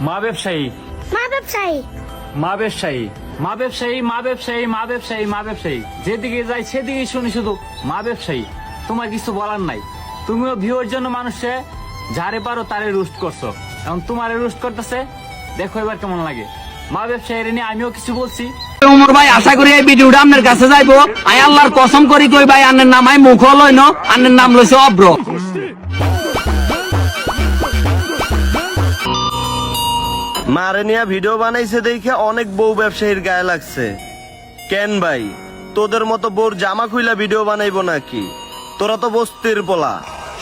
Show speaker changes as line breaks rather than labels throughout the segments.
মা ব্যবসায়ী
মা ব্যবসায়ী
মা ব্যবসায়ী মা ব্যবসায়ী মা ব্যবসায়ী মা ব্যবসায়ী মা ব্যবসায়ী যেদিকে যাই সেদিকে শুনি শুধু মা ব্যবসায়ী। তোমার কিছু বলার নাই, তুমিও ভিউর জন্য মানুষে যারে পারো তারে রুস্ট করছো, এখন তোমারে রুস্ট করতেছে, দেখো এবার কেমন লাগে। মা ব্যবসায়ী নিয়ে আমিও কিছু বলছি।
ওমর ভাই আশা করি এই ভিডিওটা আপনার কাছে যাইবো। আই আল্লাহর কসম করি কই ভাই আন্নের নাম আই মুখ লইন, আন্নের নাম লইছে অব্র।
মারে নিয়া ভিডিও বানাইছে দেখে অনেক বউ ব্যবসায়ীর গায়ে লাগছে। কেন ভাই তোদের মতো বউর জামা খুইলা ভিডিও বানাইবো নাকি? তোরা তো বস্তির পোলা,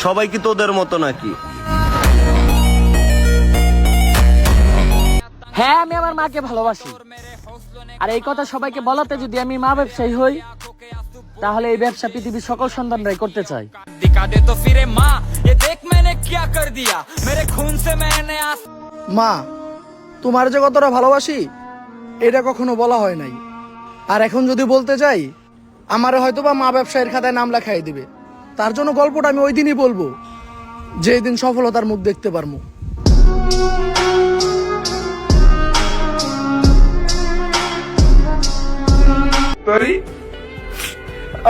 সবাই কি তোদের মতো নাকি?
হ্যাঁ, আমি আমার মাকে ভালোবাসি, আর এই কথা সবাইকে বলাতে যদি আমি মা ব্যবসায়ী হই, তাহলে এই ব্যবসা পৃথিবীর সকল সন্তানরাই করতে চাই।
মা, তোমার যে কতটা ভালোবাসি এটা কখনো বলা হয় নাই, আর এখন যদি বলতে যাই আমারে হয়তোবা মা ব্যবসায়ীর খাতায় নাম লেখাই দিবে। তার জন্য গল্পটা আমি ওই দিনই বলবো যেই দিন সফলতার মুখ দেখতে পারবো।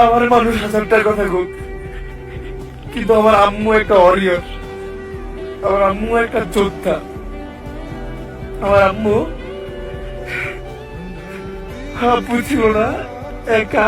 আমার মানুষ হাজারটার কথা হোক, কিন্তু আমার আম্মু একটা অরিয়র, আমার আম্মু একটা যোদ্ধা। আমার আম্মু ছিল না, একা